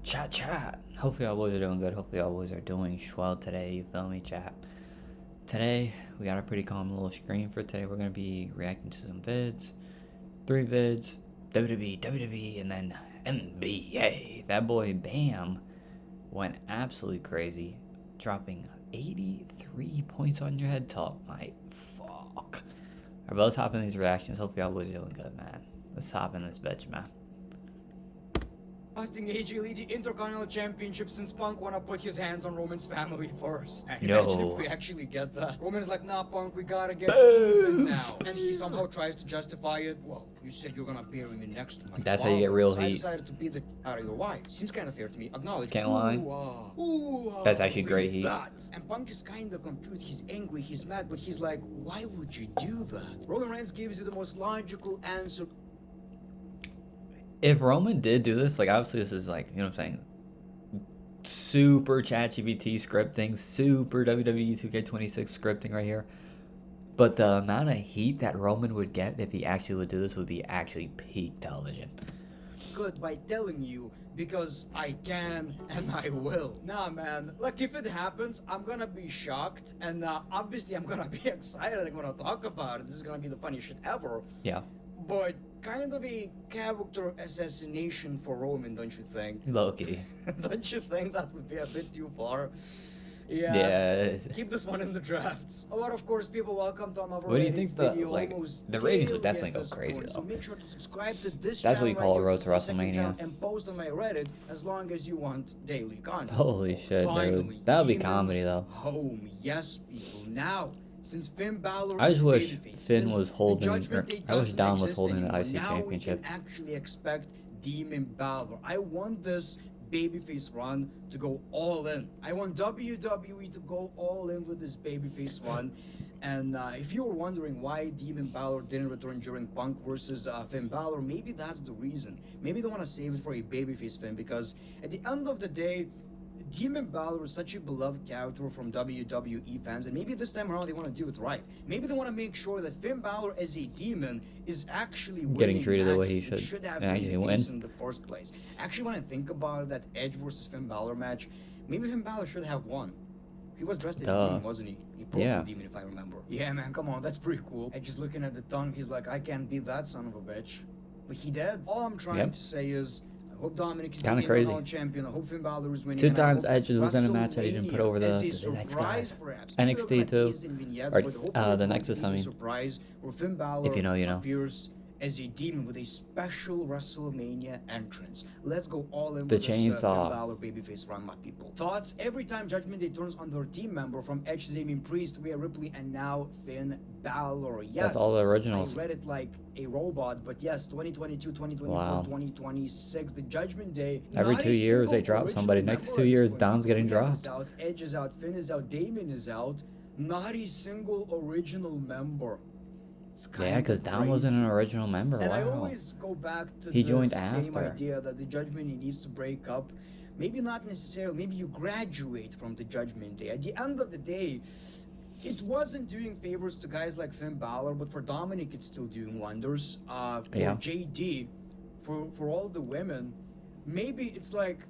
chat. Hopefully y'all boys are doing good. Hopefully y'all boys are doing swell today. You feel me, chat? Today, we got a pretty calm little screen for today. We're going to be reacting to some vids. 3 vids. WWE, and then NBA. That boy, Bam, went absolutely crazy. Dropping 83 points on your head top. My fuck. Alright, but let's hop in these reactions. Hopefully y'all boys are doing good, man. Let's hop in this bitch, man. Hosting Litty Intercontinental Championship since Punk wanna put his hands on Roman's family first. And imagine if we actually get that. Roman's like, nah, Punk, we gotta get even now. And he somehow tries to justify it. Well, you said you're gonna bury me next to my That's father, how you get real so heat. I decided to beat the out of your wife. Seems kind of fair to me. Acknowledge. Can't lie. That's actually great heat. And Punk is kind of confused. He's angry, he's mad, but he's like, why would you do that? Roman Reigns gives you the most logical answer. If Roman did do this, like, obviously this is like, you know what I'm saying, super ChatGPT scripting, super WWE 2K26 scripting right here. But the amount of heat that Roman would get if he actually would do this would be actually peak television. Good by telling you because I can and I will. Nah, man, like if it happens, I'm gonna be shocked, and obviously I'm gonna be excited. I'm gonna talk about it. This is gonna be the funniest shit ever. Yeah. But kind of a character assassination for Roman, don't you think? Low-key. Don't you think that would be a bit too far? Yeah. Keep this one in the drafts. Oh, but of course, people, welcome to my What do you think the ratings would definitely go crazy though? So make sure to subscribe to this That's what you call a road to WrestleMania WrestleMania. and post on my Reddit as long as you want daily content. Holy shit, Finally, dude. That would be Demons comedy though. Home, yes, people. Now, since Finn Balor I just is wish babyface, Finn since was the holding, Judgment Day I wish doesn't Dom was exist holding the anymore, IC now championship. we can actually expect Demon Balor. I want this babyface run to go all in. I want WWE to go all in with this babyface run. And if you were wondering why Demon Balor didn't return during Punk versus Finn Balor, maybe that's the reason. Maybe they want to save it for a babyface Finn, because at the end of the day, Demon Balor is such a beloved character from WWE fans, and maybe this time around they want to do it right. Maybe they want to make sure that Finn Balor as a demon is actually Getting treated the way he should have and actually been the win case in the first place. Actually, when I think about it, that Edge versus Finn Balor match, maybe Finn Balor should have won. He was dressed as a demon, wasn't he? A purple demon, if I remember. Yeah, man, come on, that's pretty cool. Edge is looking at the tongue, he's like, I can't beat that son of a bitch. But he did. All I'm trying to say is, I hope Dominic is the Intercontinental champion. I hope Finn Balor is winning. 2 times Edge was in a match that he didn't put over the next guys. NXT too. Or the Nexus, I mean. Surprise where Finn Balor if you know, you know. appears as a demon with a special WrestleMania entrance. Let's go all in The with chainsaw. this Finn Balor babyface run, my people. Thoughts? Every time Judgment Day turns on their team member, from Edge to Damien Priest, Rhea Ripley, and now Finn Balor. Yes, that's all the originals. I read it like a robot, but yes, 2022, 2024, 2026, the Judgment Day. Every 2 years they drop somebody. Next 2 years, Dom's getting dropped. Edge is out, Finn is out, Damien is out. Not a single original member. Yeah, because Dom wasn't an original member. And wow. I always go back to he the joined same after. idea that the Judgment Day needs to break up. Maybe not necessarily, maybe you graduate from the Judgment Day. At the end of the day, it wasn't doing favors to guys like Finn Balor, but for Dominic, it's still doing wonders. For JD, for all the women, maybe it's like,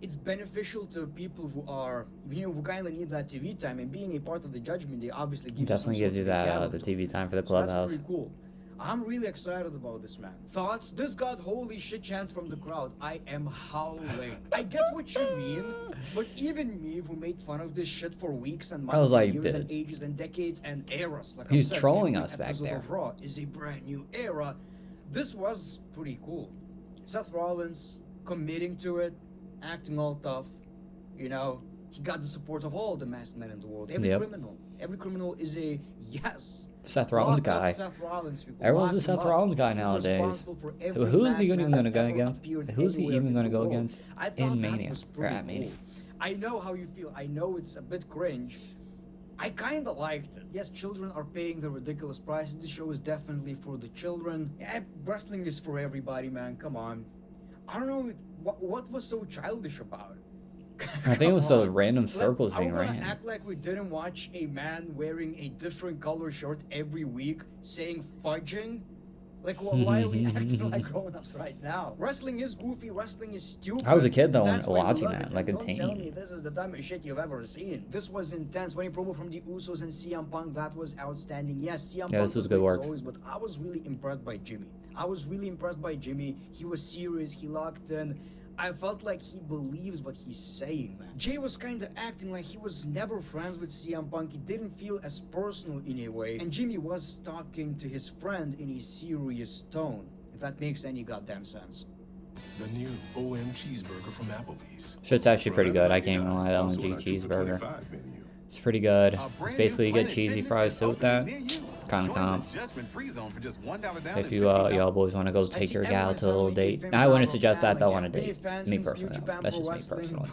it's beneficial to people who are, who kind of need that TV time, and being a part of the Judgment Day obviously gives you that the TV time for the clubhouse. So that's pretty cool. I'm really excited about this, man. Thoughts? This got holy shit chants from the crowd. I am howling. I get what you mean, but even me, who made fun of this shit for weeks and months and years and ages and decades and eras, like he's trolling us back there. Of Raw is a brand new era. This was pretty cool. Seth Rollins committing to it, acting all tough, you know, he got the support of all the masked men in the world. Every criminal is a yes. Seth Rollins guy. Seth Rollins, everyone's a Seth Rollins guy nowadays. Who's he even going to go against? Who's he even going to go against in Mania or at Mania? I know how you feel. I know it's a bit cringe. I kind of liked it. Yes, children are paying the ridiculous prices. The show is definitely for the children. Yeah, wrestling is for everybody, man. Come on. I don't know what was so childish about it. I think it was the random circles being ran. Act like we didn't watch a man wearing a different color shirt every week saying fudging. Like, why are we acting like grown-ups right now? Wrestling is goofy, wrestling is stupid. I was a kid though when That's why we watching love that, it. like a And don't tell me teen. this is the dumbest shit you've ever seen. This was intense. When he promo from the Usos and CM Punk, that was outstanding. Yes, CM Yeah, Punk this was great good as work. always, but I was really impressed by Jimmy. I was really impressed by Jimmy. He was serious, he locked in. I felt like he believes what he's saying, man. Jay was kinda acting like he was never friends with CM Punk. He didn't feel as personal in a way. And Jimmy was talking to his friend in a serious tone. If that makes any goddamn sense. The new OM cheeseburger from Applebee's. Shit's actually For pretty good. I $11.99, can't even lie, that also OMG on our 2 for cheeseburger. $25 menu. It's pretty good. A It's brand basically new you get Planet cheesy Fitness fries is too with opening that. near you. Kind of Join the comp. judgment-free zone for just $1 down If and you $50 y'all boys want to go I take see your gal everyone's to a little telling me date, Finn I wouldn't Balor suggest that fan though like on a Vinny date. Fan Me since New personally, Japan that's Pro just me Wrestling. personally.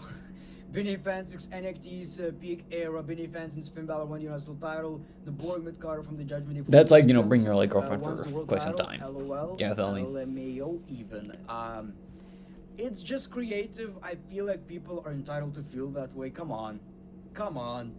Vinny Fan since NXT's peak era. Vinny Fan since Finn Balor won the Universal title. The boy mid-carder from the Judgment Day. That's like, you know, bring your like girlfriend wants the for world quite some title. time. LOL. Yeah, feel me? LMAO even. It's just creative. I feel like people are entitled to feel that way. Come on. Come on.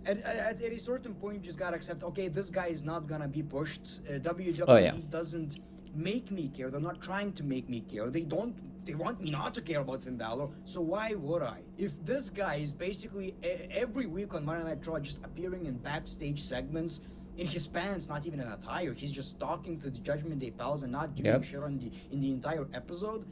At a certain point, you just gotta accept, okay, this guy is not gonna be pushed. WWE Oh, yeah. doesn't make me care. They're not trying to make me care. They want me not to care about Finn Balor, so why would I? If this guy is basically every week on Monday Night Raw just appearing in backstage segments, in his pants, not even in attire, he's just talking to the Judgment Day pals and not doing Yep. shit in the entire episode,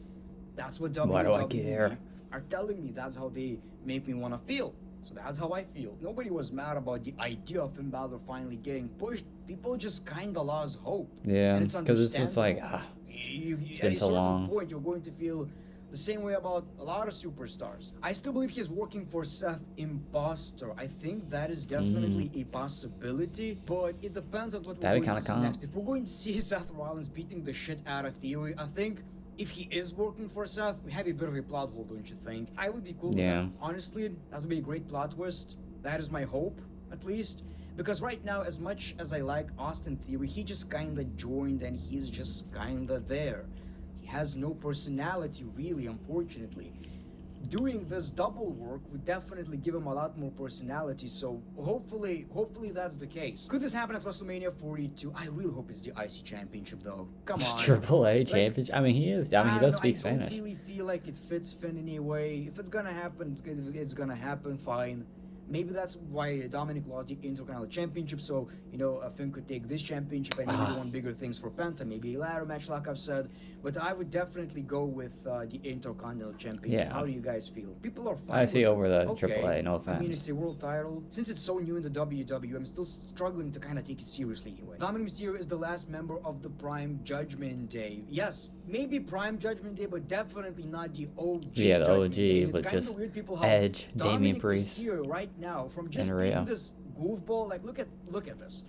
that's what Why do I WWE care? are telling me. That's how they make me want to feel. So that's how I feel. Nobody was mad about the idea of Finn Balor finally getting pushed. People just kind of lost hope. Yeah, And it's because it's just like, understandable. it's At been a so certain long. point, you're going to feel the same way about a lot of superstars. I still believe he's working for Seth Imposter. I think that is definitely a possibility, but it depends on what That'd we're be going to see kinda next. If we're going to see Seth Rollins beating the shit out of Theory, I think if he is working for Seth, we have a bit of a plot hole, don't you think? I would be cool with Yeah. that. Honestly, that would be a great plot twist. That is my hope, at least. Because right now, as much as I like Austin Theory, he just kinda joined and he's just kinda there. He has no personality, really, unfortunately. Doing this double work would definitely give him a lot more personality, so hopefully that's the case. Could this happen at WrestleMania 42? I really hope it's the IC Championship, though. Come on. Triple A championship. I mean, he is. I mean, he does speak I Spanish. don't really feel like it fits Finn in a way. If it's gonna happen, it's gonna happen, fine. Maybe that's why Dominic lost the Intercontinental Championship, so, Finn could take this championship and maybe want bigger things for Penta, maybe a ladder match, like I've said. But I would definitely go with the Intercontinental Championship. Yeah. How do you guys feel? People are fine I see with over it. the Okay. AAA, no I mean, offense. it's a world title. Since it's so new in the WWE, I'm still struggling to kind of take it seriously anyway. Dominic Mysterio is the last member of the Prime Judgment Day. Yes, maybe Prime Judgment Day, but definitely not the OG Yeah, the Judgment Day. OG, And it's but kinda just weird people how Edge, Damian Dominic Priest, Mysterio right now, from just and being Rhea. this goofball, like look at this.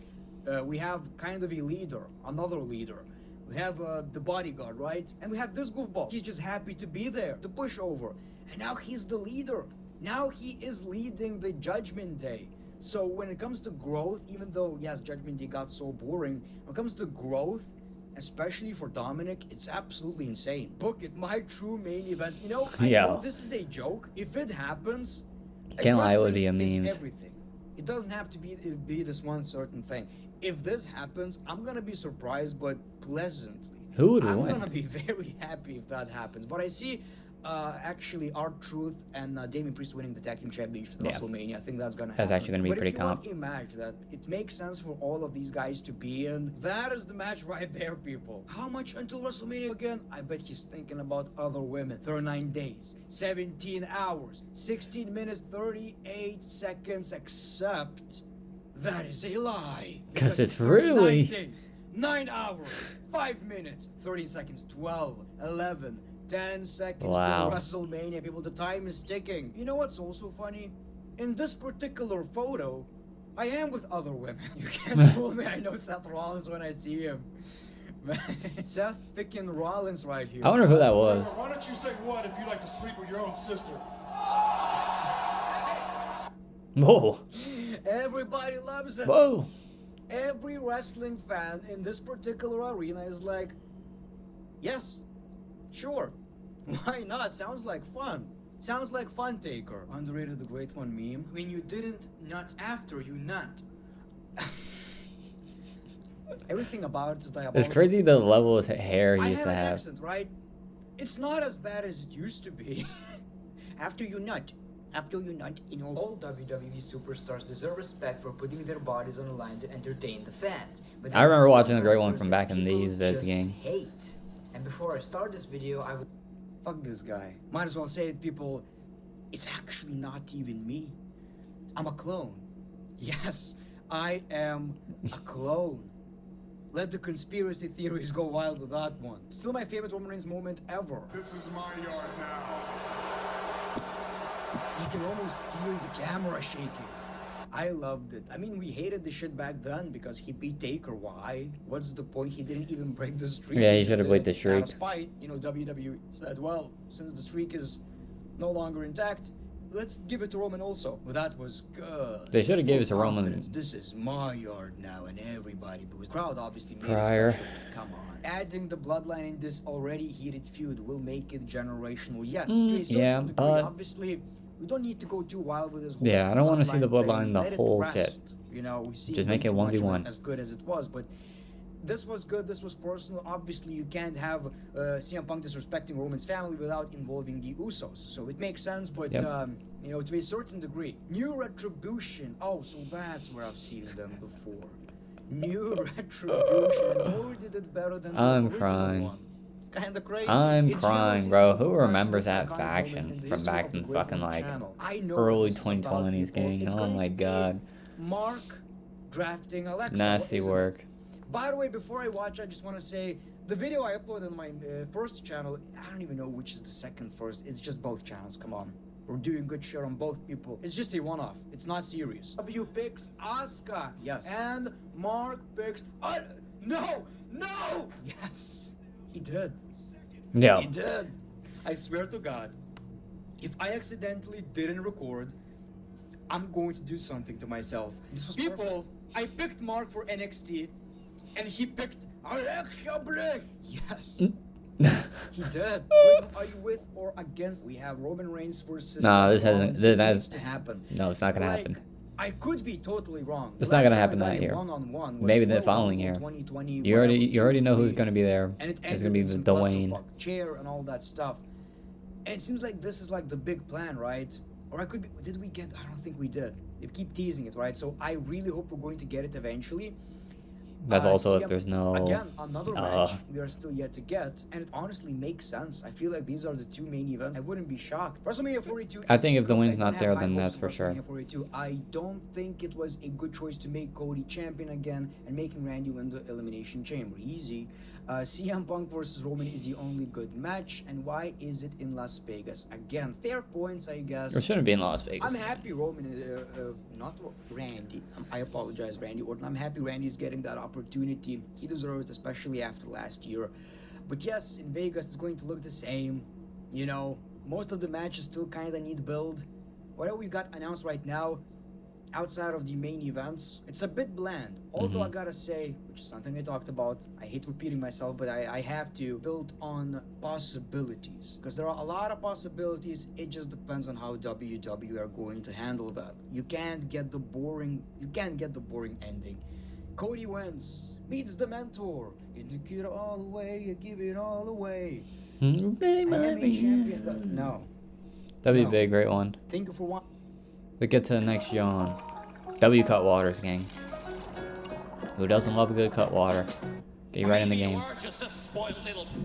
We have kind of a leader, another leader. We have the bodyguard, right? And we have this goofball. He's just happy to be there, the pushover. And now he's the leader. Now he is leading the Judgment Day. So when it comes to growth, even though, yes, Judgment Day got so boring, when it comes to growth, especially for Dominic, it's absolutely insane. Book it, my true main event. I Yeah. know this is a joke. If it happens, Can't lie, it would wrestling be a is meme. everything. It doesn't have to be this one certain thing. If this happens, I'm gonna be surprised, but pleasantly. Who would I'm win? gonna be very happy if that happens. But I see, actually, R-Truth and Damian Priest winning the tag team championship at Yeah. WrestleMania. I think that's gonna happen. That's actually gonna be but pretty if you want comp. a match that it makes sense for all of these guys to be in, that is the match right there, people. How much until WrestleMania again? I bet he's thinking about other women. 39 days, 17 hours, 16 minutes, 38 seconds, except that is a lie. 'Cause it's 39 really- days, 9 hours, 5 minutes, 30 seconds, 12, 11, 10 seconds Wow. to WrestleMania. People, the time is ticking. You know what's also funny? In this particular photo, I am with other women. You can't fool me. I know Seth Rollins when I see him. Seth Frickin' Rollins right here. I wonder who that was. Why don't you say what if you like to sleep with your own sister? Whoa. Everybody loves him. Whoa. Every wrestling fan in this particular arena is like, yes, sure, why not? Sounds like fun. Sounds like fun, Taker. Underrated the Great One meme. When you didn't nut after you nut. Everything about it is diabolical. It's crazy the level of hair he I used have to an have. accent, right? It's not as bad as it used to be. After you nut, all WWE superstars deserve respect for putting their bodies on the line to entertain the fans. But I remember there are watching some a great one wrestlers from that back in people these vids, just gang. hate. And before I start this video, I would fuck this guy. Might as well say it, people. It's actually not even me. I'm a clone. Yes, I am a clone. Let the conspiracy theories go wild with that one. Still my favorite Roman Reigns moment ever. This is my yard now. You can almost feel the camera shaking. I loved it. I mean, we hated the shit back then because he beat Taker. Why? What's the point? He didn't even break the streak. Yeah, he just should have did played it the out streak. of spite. You know, WWE said, well, since the streak is no longer intact, let's give it to Roman also. Well, that was good. They should have gave Full it to Roman. confidence. This is my yard now, and everybody booed. The crowd obviously made Prior. it special, but come on. Adding the bloodline in this already heated feud will make it generational. Yes, to a certain yeah, degree. but- Obviously, we don't need to go too wild with this whole Yeah, I don't wanna see the thing. bloodline the Let it whole rest. shit. You know, we see Just way make it too much of 1v1. as good as it was, but this was good. This was personal. Obviously, you can't have CM Punk disrespecting Roman's family without involving the Usos. So it makes sense, but Yep. you know, to a certain degree. New Retribution. Oh, so that's where I've seen them before. New Retribution. And who did it better than the I'm original crying. one? Kinda crazy. I'm It's crying, Genesis bro. of Who Fox remembers was an that iconic moment faction in the from history back of the in Great fucking One like channel. I know early what this is about, 2020s, people. gang? It's Oh going my to be god. Mark drafting Alexa. Nasty Isn't it? work. By the way, before I watch, I just want to say the video I uploaded on my first channel. I don't even know which is the second first. It's just both channels. Come on, we're doing good shit on both people. It's just a one-off. It's not serious. W picks Asuka. Yes. And Mark picks. No. Yes, he did. Yeah. He did. I swear to God, if I accidentally didn't record, I'm going to do something to myself. This was people. I picked Mark for NXT, and he picked Alexa Bliss. Yes. He did. Are you with or against? We have Roman Reigns versus. Nah, this Seth hasn't- Rollins. this- It that's- needs to happen. No, it's not gonna Like, happen. I could be totally wrong. It's The not last gonna time I happen got that a year. one-on-one was Maybe the Royal following Rumble year. 2020, You already whatever, know who's 2, gonna be there. and it It's ended gonna be in some Dwayne. clusterfuck, chair and all that stuff. And it seems like this is like the big plan, right? Or I could be. Did we get? I don't think we did. They keep teasing it, right? So I really hope we're going to get it eventually. That's also if CM there's no. Again, another match we are still yet to get, and it honestly makes sense. I feel like these are the two main events. I wouldn't be shocked. WrestleMania 42. I is think if good. Dwayne's I not don't there, have high then hopes that's for of sure. WrestleMania 42. I don't think it was a good choice to make Cody champion again and making Randy win the Elimination Chamber. Easy. CM Punk versus Roman is the only good match, and why is it in Las Vegas? Again, fair points, I guess. It shouldn't be in Las Vegas. I'm happy Roman, not Randy. I apologize, Randy Orton. I'm happy Randy's getting that opportunity. He deserves it, especially after last year. But yes, in Vegas, it's going to look the same. You know, most of the matches still kind of need build. Whatever we got announced right now, outside of the main events, it's a bit bland. Although I gotta say, which is something I talked about, I hate repeating myself, but I have to build on possibilities. Because there are a lot of possibilities, it just depends on how WWE are going to handle that. You can't get the boring ending. Cody wins, beats the mentor, you took it all away, you give it all away. I am a champion. No. That'd be No. a big, great one. Thank you for one. Let's get to the next yawn. W cut waters, gang. Who doesn't love a good cut water? Get you right in the game.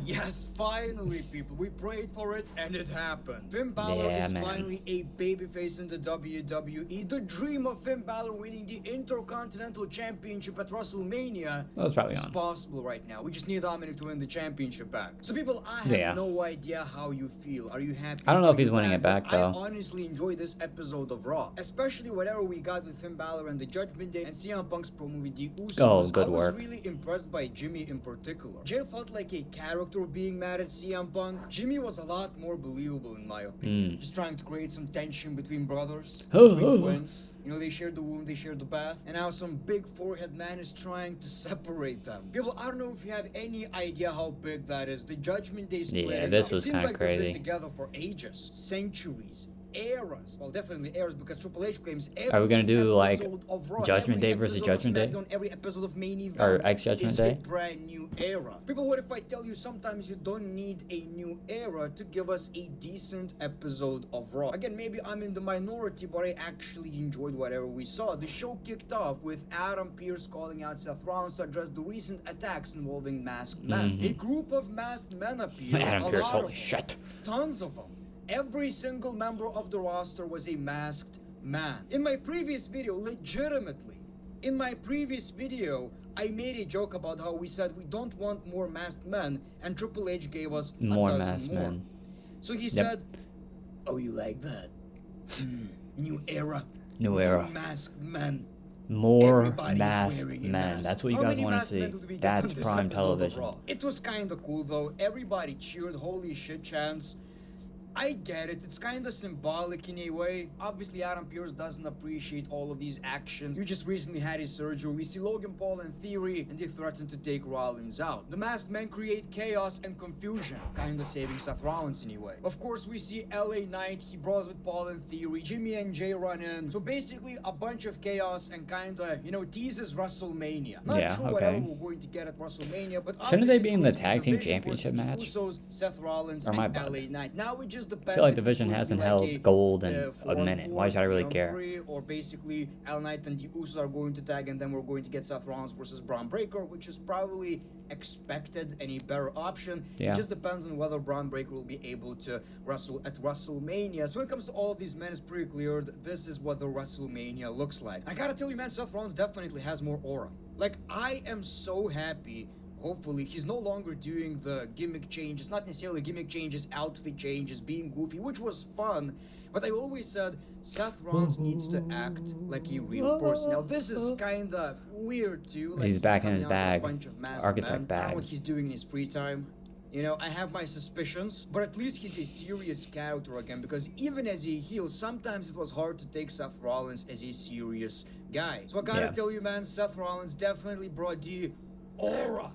Yes, finally, people. We prayed for it, and it happened. Finn Balor Yeah, is man. finally a babyface in the WWE. The dream of Finn Balor winning the Intercontinental Championship at WrestleMania That was probably is on. possible right now. We just need Dominic to win the championship back. So, people, I have Yeah. no idea how you feel. Are you happy? I don't know Are if he's you winning mad? it back, But though. I honestly enjoy this episode of Raw, especially whatever we got with Finn Balor and the Judgment Day and CM Punk's promo with the Usos. Oh, good I was work. really impressed by Jimmy in particular. Jay felt like a character being mad at CM Punk. Jimmy was a lot more believable in my opinion. Just trying to create some tension between brothers, between twins. You know, they shared the womb, they shared the bath, and now some big forehead man is trying to separate them. People, I don't know if you have any idea how big that is. The Judgment Day split. Yeah, this It was seems kinda like they've been crazy. together for ages, centuries, eras. Well, definitely eras because Triple H claims every Are we gonna do, like, episode of Raw, Judgment every Day versus episode of Judgment Day? SmackDown, every episode of Main Event Or ex-Judgment is Day? a brand new era. People, what if I tell you sometimes you don't need a new era to give us a decent episode of Raw? Again, maybe I'm in the minority, but I actually enjoyed whatever we saw. The show kicked off with Adam Pearce calling out Seth Rollins to address the recent attacks involving masked men. A group of masked men appeared. Adam a Pearce, lot holy of them. shit. Tons of them. Every single member of the roster was a masked man. In my previous video, legitimately, in my previous video, I made a joke about how we said we don't want more masked men, and Triple H gave us More a dozen masked more. men. So he said, "Oh, you like that? New era. New More era. masked men." More Everybody's masked wearing a men. mask. That's what you How guys many want to masked see. men did we get That's on this prime episode of television. Raw? It was kind of cool though. Everybody cheered. Holy shit, chants. I get it. It's kind of symbolic in a way. Obviously, Adam Pearce doesn't appreciate all of these actions. You just recently had his surgery. We see Logan Paul in theory, and they threaten to take Rollins out. The masked men create chaos and confusion, kind of saving Seth Rollins in a way. Of course, we see LA Knight. He brawls with Paul in theory. Jimmy and Jay run in. So basically, a bunch of chaos and kind of, teases WrestleMania. Not Yeah, sure whatever okay. we're going to get at WrestleMania, but Shouldn't they obviously be it's in the going to tag team Division championship versus the match? Usos, Seth Rollins, Or my and bad? LA Knight. Now it just depends. I feel like if the it's Division going to hasn't be like held gold in a 4-on-4, minute. Why should I really care? 3-on-3, or basically LA Knight and the Usos are going to tag, and then we're going to get Seth Rollins versus Braun Breaker, which is probably expected and a better option. Yeah. It just depends on whether Braun Breaker will be able to wrestle at WrestleMania. So when it comes to all of these men, it's pretty clear that this is what the WrestleMania looks like. I gotta tell you, man, Seth Rollins definitely has more aura. Like, I am so happy. Hopefully, he's no longer doing the gimmick changes, not necessarily gimmick changes, outfit changes, being goofy, which was fun. But I always said Seth Rollins needs to act like a real person. Now, this is kind of weird too. Like, He's back in his coming out with bag. a bunch of masked Architect men. I don't bag. know what he's doing in his free time. I have my suspicions, but at least he's a serious character again, because even as a heel, sometimes it was hard to take Seth Rollins as a serious guy. So I gotta Yeah. tell you, man, Seth Rollins definitely brought the aura.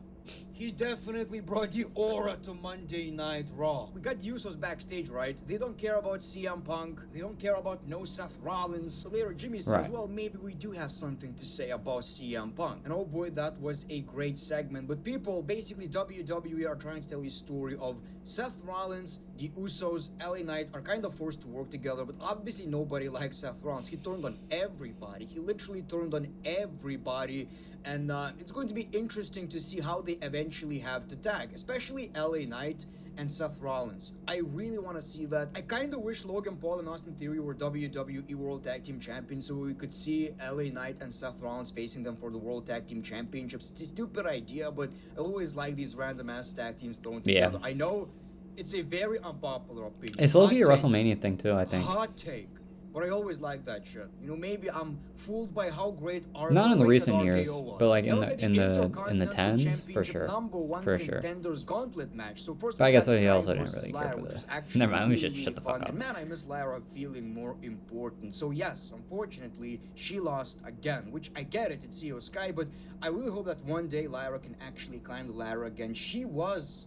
He definitely brought the aura to Monday Night Raw. We got the Usos backstage, right? They don't care about CM Punk. They don't care about no Seth Rollins. So later, Jimmy says, Right. well, maybe we do have something to say about CM Punk. And oh boy, that was a great segment. But people, basically WWE are trying to tell a story of Seth Rollins, the Usos, LA Knight are kind of forced to work together, but obviously nobody likes Seth Rollins. He turned on everybody. He literally turned on everybody. And it's going to be interesting to see how they eventually have to tag, especially LA Knight and Seth Rollins. I really want to see that. I kind of wish Logan Paul and Austin Theory were WWE World Tag Team Champions so we could see LA Knight and Seth Rollins facing them for the World Tag Team Championships. It's a stupid idea, but I always like these random ass tag teams thrown Yeah. together. I know it's a very unpopular opinion. It's low-key a Hot take. WrestleMania thing too, I think. Hot take. But I always like that shit. Maybe I'm fooled by how great our Not in the great recent that years, RKO was. but like Now in that the in the Intercontinental tens for Championship sure. #1 For sure. Contenders Gauntlet match. So first But I we guess got he Sky also didn't versus really care Lyra, for which the- is actually Never mind, we should really shut the fuck fun. up. And man, I miss Lyra feeling more important. So yes, unfortunately, she lost again, which I get it, it's Io Sky, but I really hope that one day Lyra can actually climb the ladder again. She was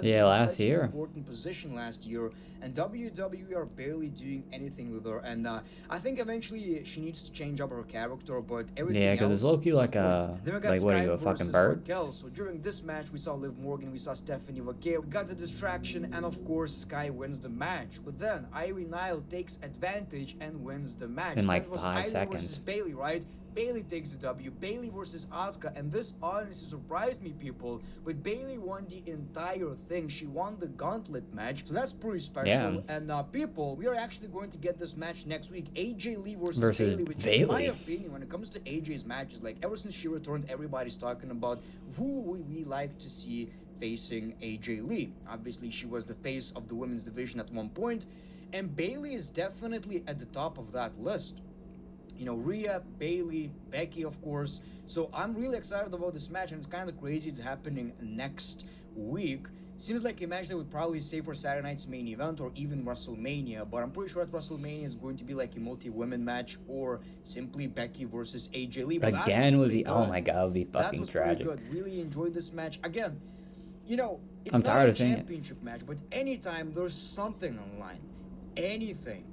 Yeah, in last such an year. important position last year, and WWE are barely doing anything with her. And I think eventually she needs to change up her character, but everything Yeah, 'cause it's else low-key is like on a- point. Then we got like, what are Sky you, a fucking versus bird? Raquel. So during this match, we saw Liv Morgan, we saw Stephanie Vaquer, we got the distraction, and of course Sky wins the match. But then Irene Nile takes advantage and wins the match. In, like, Then it was 5 Ivy versus seconds. Bailey, right? Bailey takes the W. Bailey versus Asuka, and this honestly surprised me, people. But Bailey won the entire thing. She won the gauntlet match, so that's pretty special. Yeah. And people, we are actually going to get this match next week. AJ Lee versus Versus Bailey, which in my Bailey. opinion, when it comes to AJ's matches, like ever since she returned, everybody's talking about who would we like to see facing AJ Lee. Obviously, she was the face of the women's division at one point, and Bailey is definitely at the top of that list. Rhea, Bailey, Becky, of course. So I'm really excited about this match, and it's kind of crazy it's happening next week. Seems like a match they would probably save for Saturday night's main event or even WrestleMania, but I'm pretty sure at WrestleMania it's going to be like a multi-women match or simply Becky versus AJ Lee. But that Again was would be pretty oh good. my god, it would be That fucking was tragic. pretty good. Really enjoyed this match. Again, it's I'm not tired a of seeing it. championship match, but anytime there's something online, anything,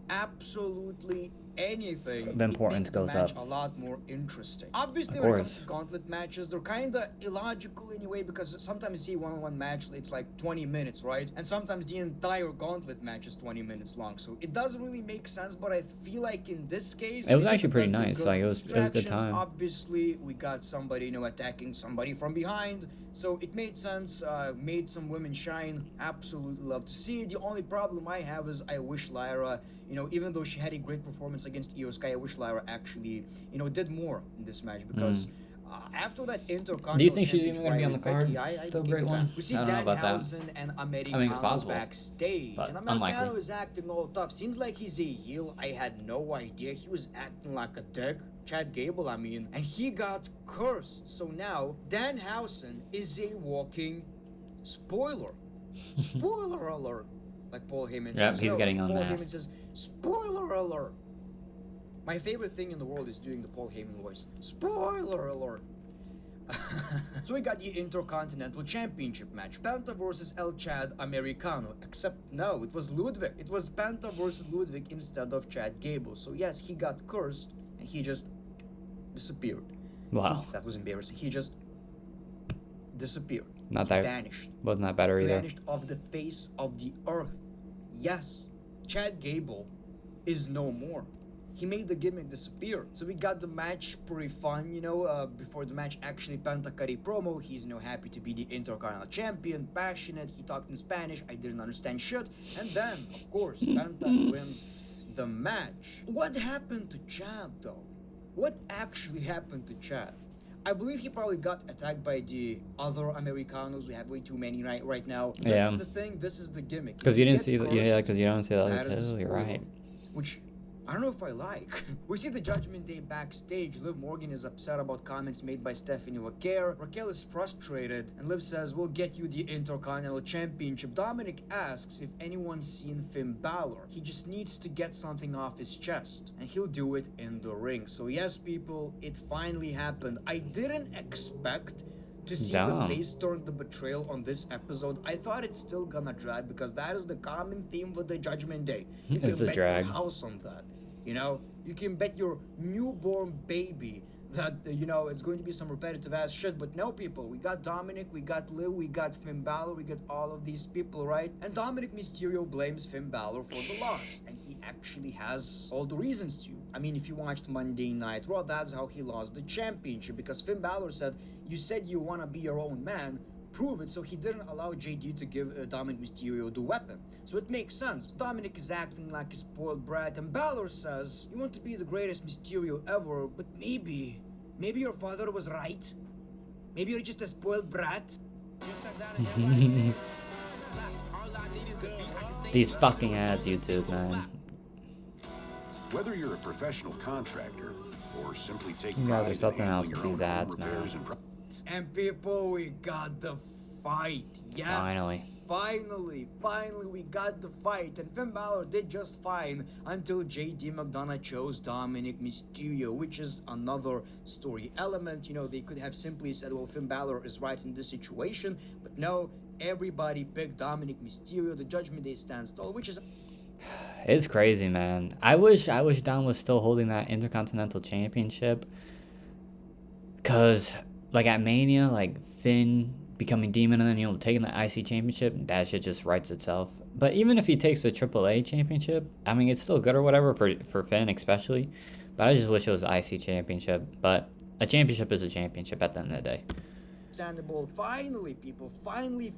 absolutely anything, The it importance makes the goes match up. a lot more interesting. Obviously, Of when it comes course. to gauntlet matches, they're kind of illogical anyway, because sometimes you see one-on-one match, it's like 20 minutes, right? And sometimes the entire gauntlet match is 20 minutes long, so it doesn't really make sense. But I feel like in this case, It was they actually did pretty the best they nice. could Like, it with was a good distractions. time. Obviously, we got somebody, attacking somebody from behind, so it made sense. Made some women shine. Absolutely love to see it. The only problem I have is I wish Lyra, even though she had a great performance against Io Sky, I wish Lyra actually, did more in this match, because after that Intercontinental Do you think she's Championship even gonna be on rivalry, the card? Becky, I The became great a fan. one? We see I don't know about that. Danhausen and I think it's Americano possible, backstage, but and Americano unlikely. is acting all tough. Seems like he's a heel. I had no idea. He was acting like a dick. Chad Gable, I mean, and he got cursed. So now Danhausen is a walking spoiler. Spoiler alert. Like Paul Heyman Yep, says. he's getting Paul unmasked. Heyman says, spoiler alert. My favorite thing in the world is doing the Paul Heyman voice. Spoiler alert. So we got the Intercontinental Championship match. Penta versus El Chad Americano. Except no, it was Ludwig. It was Penta versus Ludwig instead of Chad Gable. So yes, he got cursed and he just disappeared. Wow. That was embarrassing. He just disappeared. Not He that vanished. wasn't that better either. Vanished off the face of the earth. Yes, Chad Gable is no more. He made the gimmick disappear. So we got the match pretty fun, before the match actually Penta cut a promo. He's happy to be the Intercontinental Champion, passionate, he talked in Spanish, I didn't understand shit. And then, of course, Penta wins the match. What happened to Chad though? What actually happened to Chad? I believe he probably got attacked by the other Americanos. We have way too many right now. This Yeah. is the thing, this is the gimmick. Because you didn't get see that. cursed, Yeah, because you don't see that that is too. the You're spoiler. right. Which I don't know if I like. We see the Judgment Day backstage. Liv Morgan is upset about comments made by Stephanie Vaquer. Raquel is frustrated, and Liv says, "We'll get you the Intercontinental Championship." Dominic asks if anyone's seen Finn Balor. He just needs to get something off his chest, and he'll do it in the ring. So yes, people, it finally happened. I didn't expect to see the Damn. face turn the betrayal on this episode. I thought it's still gonna drag, because that is the common theme for the Judgment Day. You It's can a bet drag. your house on that. You can bet your newborn baby that it's going to be some repetitive ass shit. But no, people, we got Dominic, we got Liv, we got Finn Balor, we got all of these people, right? And Dominic Mysterio blames Finn Balor for the loss, and he actually has all the reasons to. I mean, if you watched Monday Night Raw, that's how he lost the championship, because Finn Balor said, "You said you want to be your own man, prove it." So he didn't allow JD to give Dominic Mysterio the weapon. So it makes sense. Dominic is acting like a spoiled brat, and Balor says, "You want to be the greatest Mysterio ever, but maybe your father was right. Maybe you're just a spoiled brat." These fucking ads, YouTube, man. Whether you're a professional contractor or simply take You guys are pride in something else handling with your these own home ads, man. repairs and And people, we got the fight. Yes. Finally. Finally, we got the fight, and Finn Balor did just fine until JD McDonough chose Dominic Mysterio, which is another story element. They could have simply said, well, Finn Balor is right in this situation, but no, everybody picked Dominic Mysterio. The Judgment Day stands tall, which is... It's crazy, man. I wish Dom was still holding that Intercontinental Championship. Cause like at Mania, like Finn becoming Demon and then taking the IC Championship, that shit just writes itself. But even if he takes the AAA Championship, I mean it's still good or whatever for Finn especially. But I just wish it was the IC Championship. But a championship is a championship at the end of the day. Understandable. Finally, people,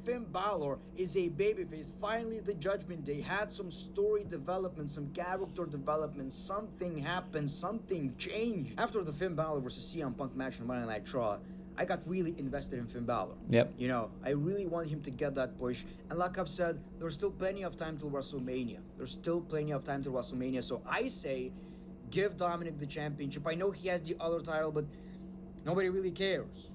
Finn Balor is a babyface. Finally, the Judgment Day had some story development, some character development. Something happened, something changed. After the Finn Balor versus CM Punk match on Monday Night Raw, I got really invested in Finn Balor. Yep. I really want him to get that push. And like I've said, there's still plenty of time till WrestleMania. So I say, give Dominic the championship. I know he has the other title, but nobody really cares.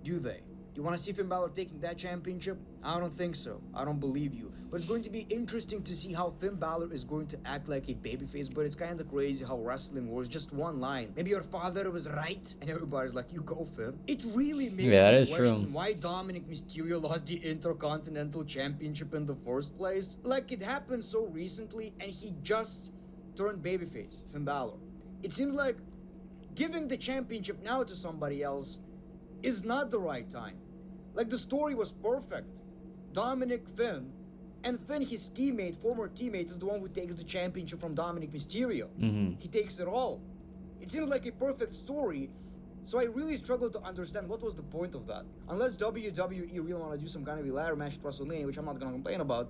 Do they? You want to see Finn Balor taking that championship? I don't think so. I don't believe you. But it's going to be interesting to see how Finn Balor is going to act like a babyface. But it's kind of crazy how wrestling works. Just one line. Maybe your father was right. And everybody's like, you go, Finn. It really makes that me is question true. why Dominic Mysterio lost the Intercontinental Championship in the first place. Like, it happened so recently and he just turned babyface, Finn Balor. It seems like giving the championship now to somebody else is not the right time. Like, the story was perfect. Dominic, Finn, and Finn, his teammate, former teammate, is the one who takes the championship from Dominic Mysterio. He takes it all. It seems like a perfect story, so I really struggle to understand what was the point of that. Unless WWE really want to do some kind of a ladder match at WrestleMania, which I'm not going to complain about.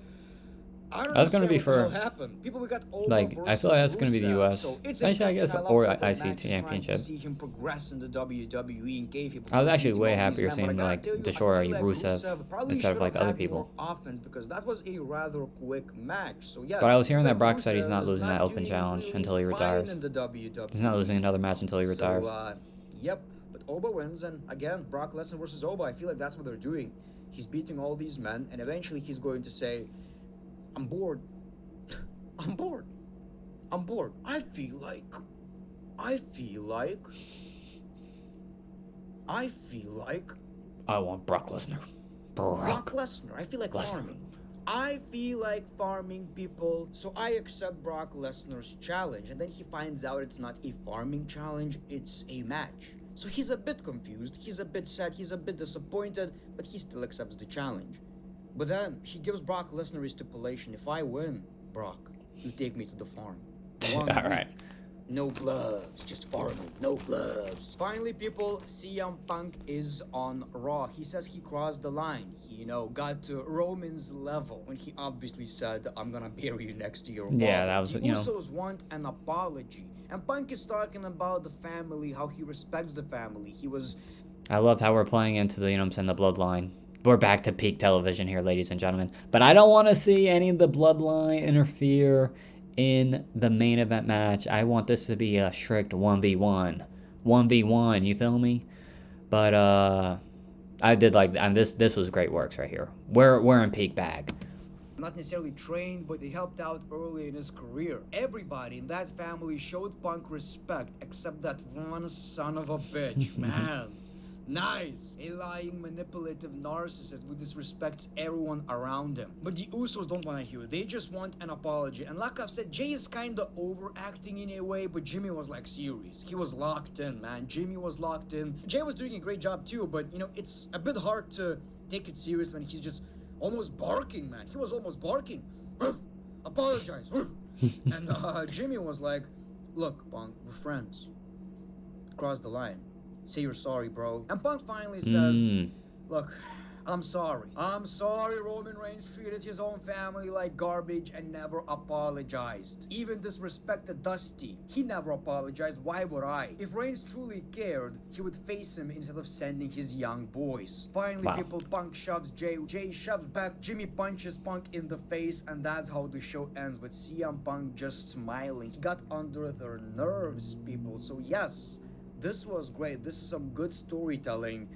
I don't That's gonna be understand what the for, hell happened. People, we got Oba like, I feel like that's gonna be the Rusev, US. so it's Actually, I guess, interesting. or love those IC matches, trying championship. to see him progress in the WWE and kayfabe. I was actually beating way all these happier men, seeing but I gotta like tell you, destroy I feel like Rusev probably instead of should like have other had people. more offense, because that was a rather quick match. So yes, But I was hearing that Brock Rusev said he's not is losing that open doing challenge really until he fine retires. in the WWE. He's not losing another match until he retires. So, yep. But Oba wins, and again, Brock Lesnar versus Oba. I feel like that's what they're doing. He's beating all these men, and eventually he's going to say, "I'm bored. I'm bored. I'm bored. I feel like I want Brock Lesnar. Brock Lesnar. I feel like farming. I feel like farming, people. So I accept Brock Lesnar's challenge, and then he finds out it's not a farming challenge, it's a match. So he's a bit confused, he's a bit sad, he's a bit disappointed, but he still accepts the challenge. But then he gives Brock Lesnar a stipulation: if I win, Brock, you take me to the farm. All right. No gloves, just farming, no gloves. Finally, people, CM Punk is on Raw. He says he crossed the line. He, got to Roman's level when he obviously said, "I'm gonna bury you next to your father." Yeah, that was, the Usos want an apology. And Punk is talking about the family, how he respects the family. I loved how we're playing into the, the bloodline. We're back to peak television here, ladies and gentlemen. But I don't want to see any of the bloodline interfere in the main event match. I want this to be a strict 1v1. 1v1, you feel me? But I did like this was great works right here. We're in peak bag. Not necessarily trained, but they helped out early in his career. Everybody in that family showed Punk respect, except that one son of a bitch, man. Nice! A lying, manipulative narcissist who disrespects everyone around him. But the Usos don't want to hear it. They just want an apology. And like I've said, Jay is kind of overacting in a way, but Jimmy was like serious. He was locked in, man. Jimmy was locked in. Jay was doing a great job too, but it's a bit hard to take it serious when he's just almost barking, man. He was almost barking. Apologize. And Jimmy was like, "Look, Punk, we're friends. Cross the line. Say you're sorry, bro." And Punk finally says, "Look, I'm sorry. I'm sorry Roman Reigns treated his own family like garbage and never apologized. Even disrespected Dusty. He never apologized. Why would I? If Reigns truly cared, he would face him instead of sending his young boys." Finally, people, Punk shoves Jay. Jay shoves back. Jimmy punches Punk in the face, and that's how the show ends with CM Punk just smiling. He got under their nerves, people. So yes, this was great. This is some good storytelling.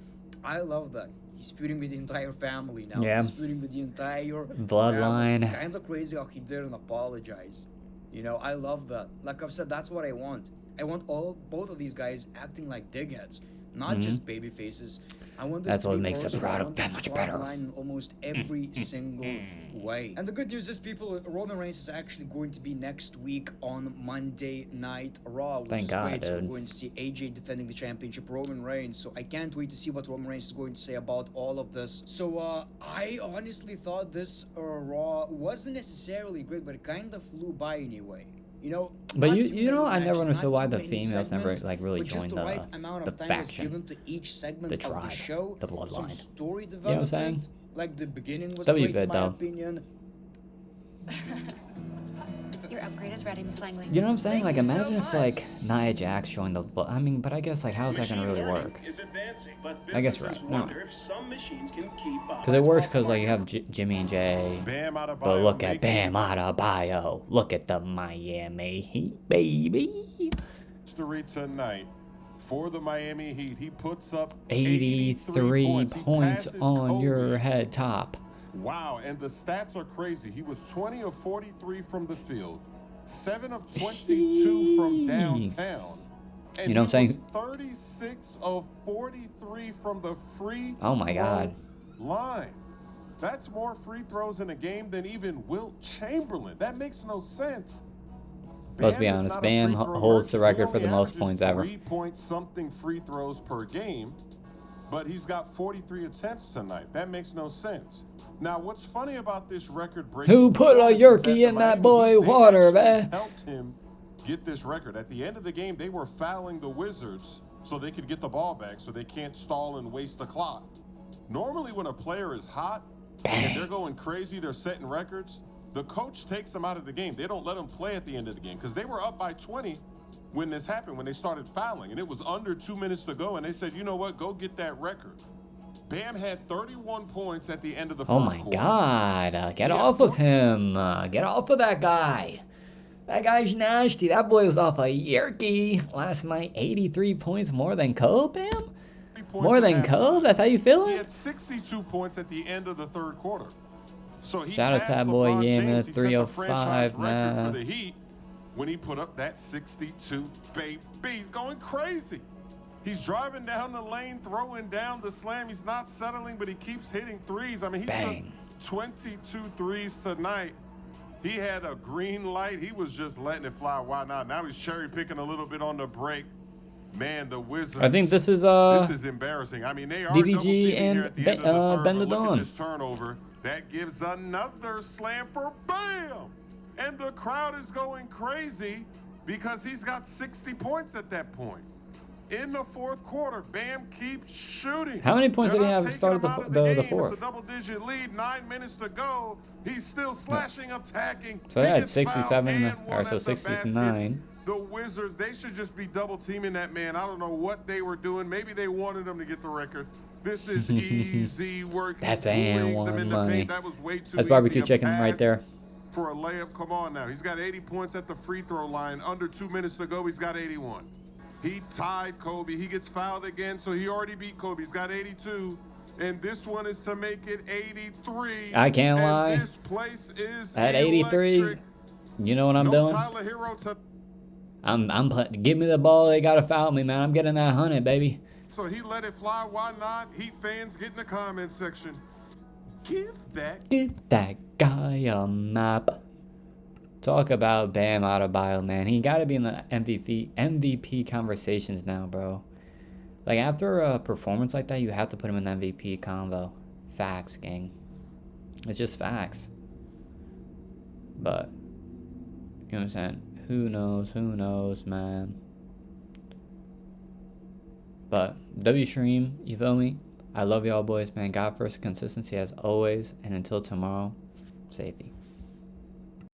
I love that. He's feuding with the entire family now. Yeah. He's feuding with the entire bloodline. It's kind of crazy how he didn't apologize. I love that. Like I've said, that's what I want. I want both of these guys acting like digheads, not just baby faces. I want this That's to what be makes the personal. product I want that this much to cross the better. line in almost every single way. And the good news is, people, Roman Reigns is actually going to be next week on Monday Night Raw, which Thank is God, great. So dude. we're going to see AJ defending the championship, Roman Reigns. So I can't wait to see what Roman Reigns is going to say about all of this. So I honestly thought this Raw wasn't necessarily great, but it kind of flew by anyway. But not you too many I matches, never understood not why too the many females never segments, really but just joined the right amount the of time was faction, given to each segment the of tribe, the show. the Some bloodline. story You know what I'm saying? development. Like the beginning was W great bid, in my though. opinion. Your upgrade is ready, Miss Langley. You know what I'm saying? Like, Thank you so imagine if much. like Nia Jax joined the. But I guess like how's that gonna really work? I guess you're right. No. Because it works because like you have Jimmy and Jay. Bam out of But bio, look at make Bam Adebayo. Look at the Miami Heat, baby. history tonight. For the Miami Heat, he puts up 83 points. He points passes on Kobe. your head top. Wow, and the stats are crazy. He was 20 of 43 from the field, 7 of 22 from downtown. And You know what I'm saying? 36 of 43 from the free Oh my God. throw line. That's more free throws in a game than even Wilt Chamberlain. That makes no sense. Let's be Bam is honest, not a Bam free throw holds the merchant. He record for the only most averages points ever. 3-point-something free throws per game, but he's got 43 attempts tonight. That makes no sense. Now, what's funny about this record-breaking Who put a performance is yerky the in that Miami boy Heat, they water, actually man? helped him get this record. At the end of the game, they were fouling the Wizards so they could get the ball back, so they can't stall and waste the clock. Normally, when a player is hot and they're going crazy, they're setting records, the coach takes them out of the game. They don't let them play at the end of the game because they were up by 20 when this happened, when they started fouling, and it was under 2 minutes to go, and they said, you know what, go get that record. Bam had 31 points at the end of the Oh first my quarter. God. Get off of him. Get off of that guy. That guy's nasty. That boy was off a yerky last night. 83 points more than Kobe, Bam? More than Kobe? That's how you He feeling? had 62 points at the end of the third quarter. So he Shout out to passed that boy, LeBron yeah, man, James. He set the 305, franchise record man. for the Heat when he put up that 62, baby. He's going crazy. He's driving down the lane, throwing down the slam. He's not settling, but he keeps hitting threes. I mean, he Bang. took 22 threes tonight. He had a green light. He was just letting it fly. Why not? Now he's cherry picking a little bit on the break. Man, the Wizards. I think this is embarrassing. I mean, they are DDG double teaming and here at the end of the third, Ben the but look Dawn. at this turnover. That gives another slam for Bam. And the crowd is going crazy because he's got 60 points at that point. In the fourth quarter, Bam keeps shooting. How many points They're did he not have taking started him out of the game. fourth? It's a double-digit lead, 9 minutes to go. He's still slashing, attacking. So He they had gets fouled 67, and or one so at the 69. basket. The Wizards, they should just be double teaming that man. I don't know what they were doing. Maybe they wanted him to get the record. This is easy work. That's He's and bullying them one in the money. paint. That was way too That's easy. barbecue A chicken right pass there. for a layup. Come on now. He's got 80 points at the free throw line. Under 2 minutes to go, he's got 81. He tied Kobe. He gets fouled again, so he already beat Kobe. He's got 82. And this one is to make it 83. I can't and lie. This place is At 83, electric. you know what I'm No doing? Tyler Hero to Give me the ball. They gotta foul me, man. I'm getting that 100, baby. So he let it fly. Why not? Heat fans, get in the comment section. Give that. Give that guy a map. Talk about Bam Adebayo, man. He gotta be in the MVP conversations now, bro. Like, after a performance like that, you have to put him in the MVP convo. Facts, gang. It's just facts. But, you know what I'm saying? Who knows, man. But, W-Stream, you feel me? I love y'all boys, man. God first, consistency as always. And until tomorrow, safety.